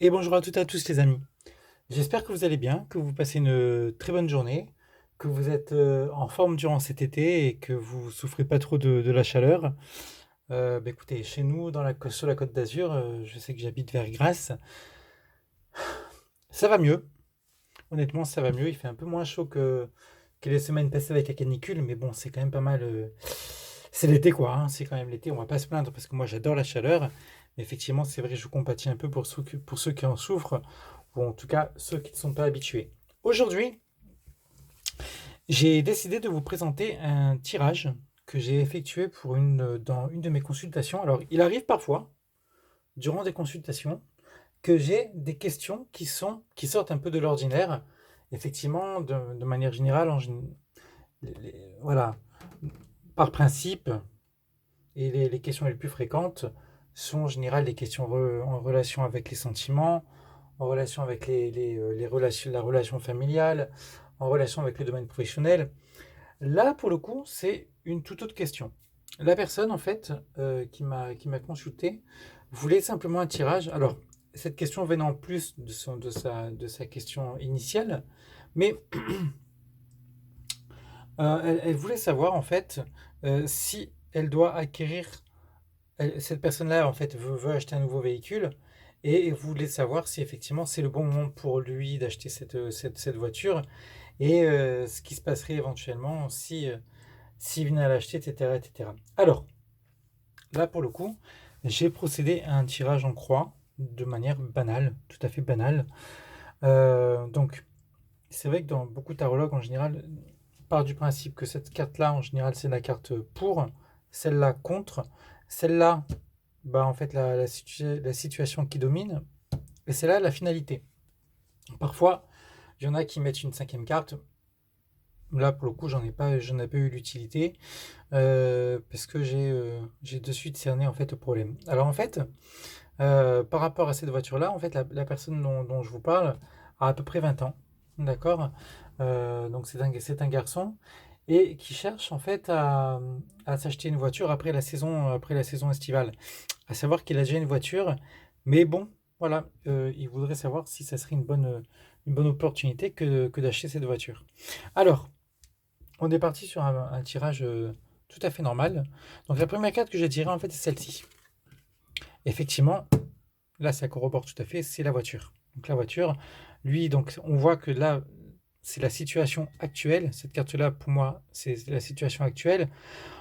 Et bonjour à toutes et à tous les amis. J'espère que vous allez bien, que vous passez une très bonne journée, que vous êtes en forme durant cet été et que vous souffrez pas trop de la chaleur. Écoutez, chez nous, sur la Côte d'Azur, je sais que j'habite vers Grasse, ça va mieux. Honnêtement, ça va mieux. Il fait un peu moins chaud que les semaines passées avec la canicule, mais bon, c'est quand même pas mal. C'est l'été quoi, hein, c'est quand même l'été. On va pas se plaindre parce que moi j'adore la chaleur. Mais effectivement, c'est vrai, je compatis un peu pour ceux qui en souffrent, ou en tout cas ceux qui ne sont pas habitués. Aujourd'hui, j'ai décidé de vous présenter un tirage que j'ai effectué dans une de mes consultations. Alors, il arrive parfois, durant des consultations, que j'ai des questions qui sortent un peu de l'ordinaire. Effectivement, de manière générale, voilà, par principe, et les questions les plus fréquentes sont en général des questions en relation avec les sentiments, en relation avec les relations, la relation familiale, en relation avec le domaine professionnel. Là, pour le coup, c'est une toute autre question. La personne, en fait, qui m'a consulté, voulait simplement un tirage. Alors, cette question venait en plus de sa question initiale, mais elle voulait savoir, en fait, si elle doit acquérir cette personne-là, en fait, veut acheter un nouveau véhicule et voulait savoir si effectivement c'est le bon moment pour lui d'acheter cette voiture et ce qui se passerait éventuellement si, s'il venait à l'acheter, etc., etc. Alors, là, pour le coup, j'ai procédé à un tirage en croix de manière banale, tout à fait banale. Donc, c'est vrai que dans beaucoup de tarologues, en général, part du principe que cette carte-là, en général, c'est la carte pour, celle-là contre, celle-là bah, en fait, la situation qui domine, et c'est là la finalité. Parfois, il y en a qui mettent une cinquième carte. Là, pour le coup, j'en ai pas eu l'utilité parce que j'ai de suite cerné en fait le problème. Alors en fait, par rapport à cette voiture-là, en fait, la personne dont je vous parle a à peu près 20 ans, d'accord. Donc c'est un garçon et qui cherche en fait à s'acheter une voiture après la saison estivale. À savoir qu'il a déjà une voiture, mais bon, voilà, il voudrait savoir si ça serait une bonne opportunité que d'acheter cette voiture. Alors, on est parti sur un tirage tout à fait normal. Donc la première carte que j'ai tirée, en fait, c'est celle-ci. Effectivement, là, ça corrobore tout à fait, c'est la voiture. Donc la voiture, lui, donc on voit que là, c'est la situation actuelle. Cette carte-là, pour moi, c'est la situation actuelle.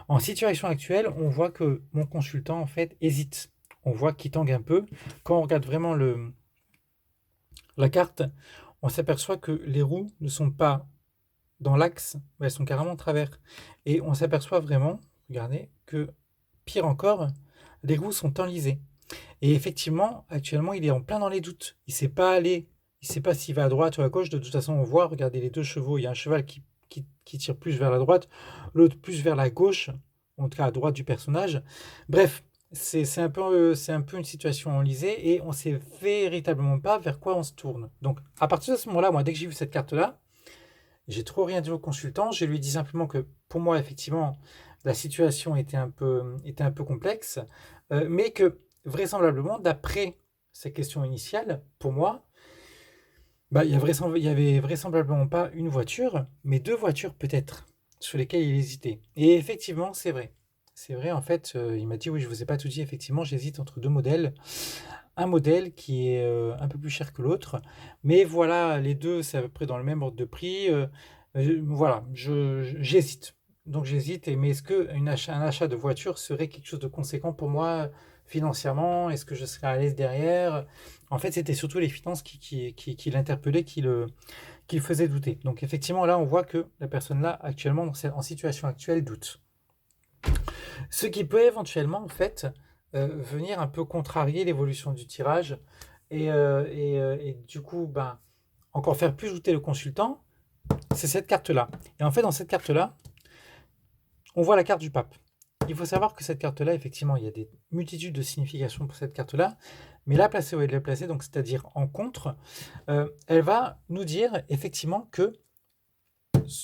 En situation actuelle, on voit que mon consultant, en fait, hésite. On voit qu'il tangue un peu. Quand on regarde vraiment la carte, on s'aperçoit que les roues ne sont pas dans l'axe, elles sont carrément en travers. Et on s'aperçoit vraiment, regardez, que pire encore, les roues sont enlisées. Et effectivement, actuellement, il est en plein dans les doutes. Il ne sait pas s'il va à droite ou à gauche. De toute façon, on voit, regardez les deux chevaux, il y a un cheval qui tire plus vers la droite, l'autre plus vers la gauche, en tout cas à droite du personnage. Bref, c'est un peu une situation enlisée et on ne sait véritablement pas vers quoi on se tourne. Donc, à partir de ce moment-là, moi, dès que j'ai vu cette carte-là, j'ai trop rien dit au consultant. Je lui ai dit simplement que pour moi, effectivement, la situation était un peu complexe, mais que vraisemblablement, d'après sa question initiale, pour moi, bah, il y avait vraisemblablement pas une voiture, mais deux voitures peut-être, sur lesquelles il hésitait. Et effectivement, c'est vrai. C'est vrai, en fait, il m'a dit, oui, je vous ai pas tout dit, effectivement, j'hésite entre deux modèles. Un modèle qui est un peu plus cher que l'autre, mais voilà, les deux, c'est à peu près dans le même ordre de prix. Voilà, j'hésite. Donc j'hésite, mais est-ce que un achat de voiture serait quelque chose de conséquent pour moi financièrement? Est-ce que je serais à l'aise derrière? En fait, c'était surtout les finances qui l'interpellaient, qui le faisaient douter. Donc effectivement, là, on voit que la personne là, actuellement, en situation actuelle, doute. Ce qui peut éventuellement, en fait, venir un peu contrarier l'évolution du tirage et du coup, ben, encore faire plus douter le consultant, c'est cette carte-là. Et en fait, dans cette carte-là, on voit la carte du pape. Il faut savoir que cette carte-là, effectivement, il y a des multitudes de significations pour cette carte-là, mais la placer où elle est placée, donc c'est-à-dire en contre, elle va nous dire effectivement que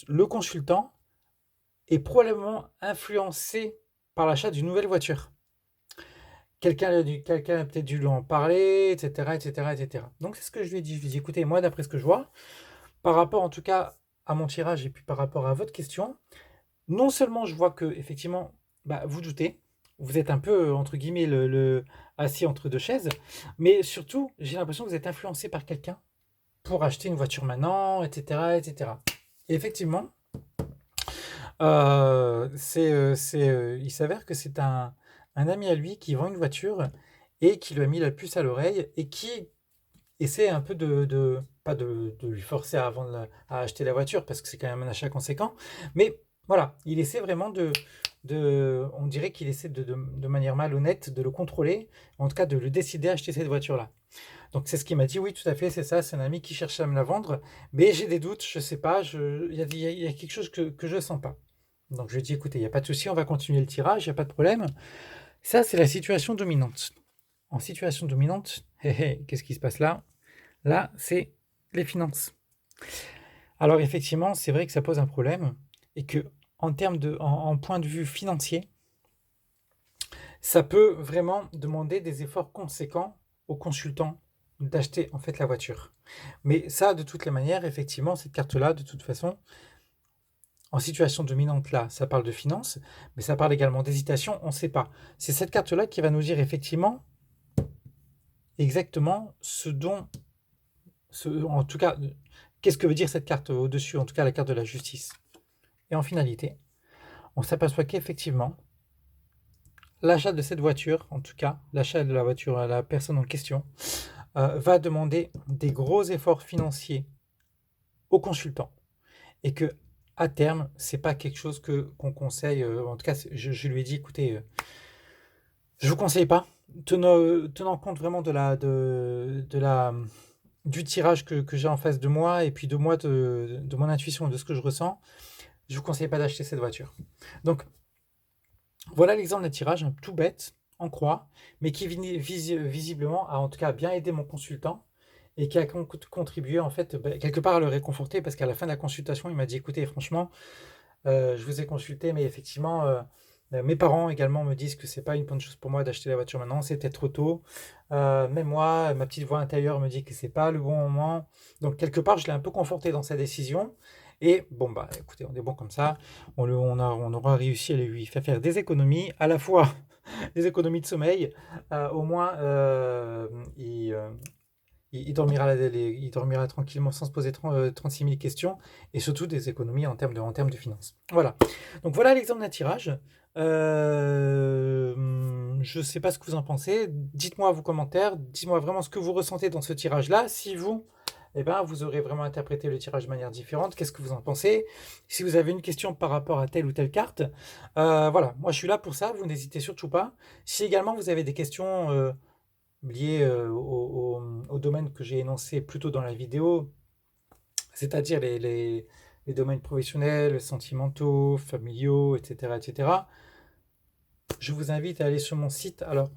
le consultant est probablement influencé par l'achat d'une nouvelle voiture. quelqu'un a peut-être dû lui en parler, etc., etc., etc. Donc c'est ce que je lui ai dit. Je lui ai dit, écoutez, moi, d'après ce que je vois, par rapport en tout cas à mon tirage et puis par rapport à votre question, non seulement je vois que effectivement, bah, vous doutez, vous êtes un peu entre guillemets assis entre deux chaises, mais surtout j'ai l'impression que vous êtes influencé par quelqu'un pour acheter une voiture maintenant, etc., etc. Et effectivement, il s'avère que c'est un ami à lui qui vend une voiture et qui lui a mis la puce à l'oreille et qui essaie un peu pas de lui forcer à à acheter la voiture parce que c'est quand même un achat conséquent, mais voilà, il essaie vraiment on dirait qu'il essaie de manière malhonnête de le contrôler, en tout cas de le décider à acheter cette voiture-là. Donc c'est ce qu'il m'a dit, oui, tout à fait, c'est ça, c'est un ami qui cherche à me la vendre, mais j'ai des doutes, je sais pas, il y a quelque chose que je sens pas. Donc je lui ai dit, écoutez, il n'y a pas de souci, on va continuer le tirage, il n'y a pas de problème. Ça, c'est la situation dominante. En situation dominante, qu'est-ce qui se passe là? Là, c'est les finances. Alors effectivement, c'est vrai que ça pose un problème et que en termes en point de vue financier, ça peut vraiment demander des efforts conséquents aux consultants d'acheter en fait la voiture. Mais ça, de toutes les manières, effectivement, cette carte-là, de toute façon, en situation dominante, là, ça parle de finances, mais ça parle également d'hésitation, on ne sait pas. C'est cette carte-là qui va nous dire effectivement exactement en tout cas, qu'est-ce que veut dire cette carte au-dessus, en tout cas la carte de la justice. Et en finalité, on s'aperçoit qu'effectivement, l'achat de cette voiture, en tout cas, l'achat de la voiture à la personne en question, va demander des gros efforts financiers au consultant. Et que, à terme, c'est pas quelque chose qu'on conseille. En tout cas, je lui ai dit, écoutez, je vous conseille pas. Tenant compte vraiment du tirage que j'ai en face de moi et puis de moi, de mon intuition, de ce que je ressens, je vous conseille pas d'acheter cette voiture. Donc, voilà l'exemple d'un tirage tout bête, en croix, mais qui visiblement a en tout cas bien aidé mon consultant et qui a contribué en fait quelque part à le réconforter parce qu'à la fin de la consultation, il m'a dit écoutez, franchement, je vous ai consulté, mais effectivement, mes parents également me disent que c'est pas une bonne chose pour moi d'acheter la voiture maintenant, c'est peut-être trop tôt. Même moi, ma petite voix intérieure me dit que c'est pas le bon moment. Donc quelque part, je l'ai un peu conforté dans sa décision. Et bon bah écoutez, on est bon comme ça. On aura réussi à lui faire des économies, à la fois des économies de sommeil. Au moins, il dormira, il dormira tranquillement sans se poser 36 000 questions et surtout des économies en termes de finances. Voilà. Donc voilà l'exemple d'un tirage. Je ne sais pas ce que vous en pensez. Dites-moi vos commentaires. Dites-moi vraiment ce que vous ressentez dans ce tirage-là. Si vous, eh ben, vous aurez vraiment interprété le tirage de manière différente, qu'est-ce que vous en pensez? Si vous avez une question par rapport à telle ou telle carte, voilà, moi je suis là pour ça, vous n'hésitez surtout pas. Si également vous avez des questions liées au domaine que j'ai énoncé plus tôt dans la vidéo, c'est-à-dire les domaines professionnels, sentimentaux, familiaux, etc., etc., je vous invite à aller sur mon site. Alors,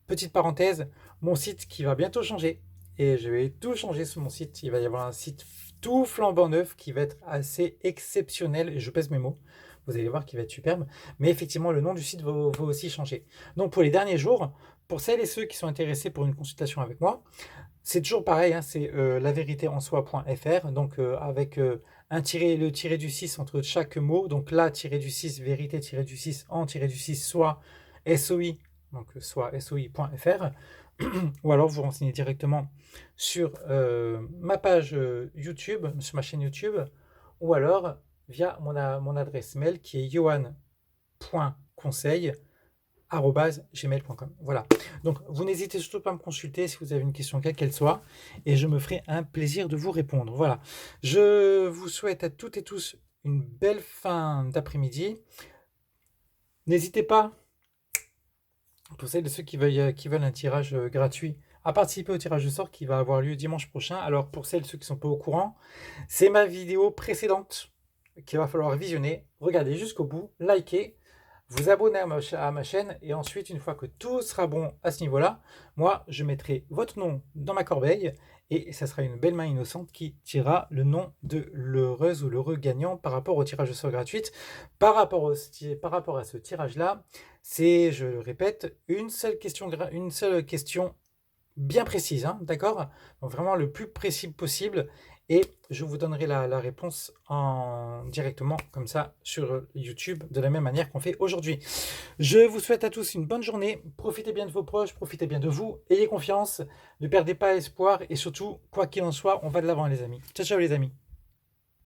petite parenthèse, mon site qui va bientôt changer. Et je vais tout changer sur mon site. Il va y avoir un site tout flambant neuf qui va être assez exceptionnel. Et je pèse mes mots. Vous allez voir qu'il va être superbe. Mais effectivement, le nom du site va aussi changer. Donc pour les derniers jours, pour celles et ceux qui sont intéressés pour une consultation avec moi, c'est toujours pareil, hein, c'est lavéritéensoi.fr, donc avec le tiré du 6 entre chaque mot, donc la tiré du 6, vérité tiré du 6, en tiré du 6, soit SOI, donc soit SOI.fr, ou alors vous renseignez directement sur ma page YouTube, sur ma chaîne YouTube, ou alors via mon adresse mail qui est yohan.conseil@gmail.com. Voilà. Donc, vous n'hésitez surtout pas à me consulter si vous avez une question, quelle qu'elle soit, et je me ferai un plaisir de vous répondre. Voilà. Je vous souhaite à toutes et tous une belle fin d'après-midi. N'hésitez pas, pour celles et ceux qui veulent un tirage gratuit, à participer au tirage de sort qui va avoir lieu dimanche prochain. Alors, pour celles et ceux qui ne sont pas au courant, c'est ma vidéo précédente qu'il va falloir visionner. Regardez jusqu'au bout, likez, vous abonner à ma chaîne et ensuite, une fois que tout sera bon à ce niveau-là, moi, je mettrai votre nom dans ma corbeille et ça sera une belle main innocente qui tirera le nom de l'heureuse ou l'heureux gagnant par rapport au tirage de sort gratuite. Par rapport à ce tirage-là, C'est, je le répète, une seule question bien précise, hein, d'accord? Donc vraiment le plus précis possible et je vous donnerai la réponse directement comme ça sur YouTube de la même manière qu'on fait aujourd'hui. Je vous souhaite à tous une bonne journée, profitez bien de vos proches, profitez bien de vous, ayez confiance, ne perdez pas espoir et surtout, quoi qu'il en soit, on va de l'avant les amis. Ciao ciao les amis.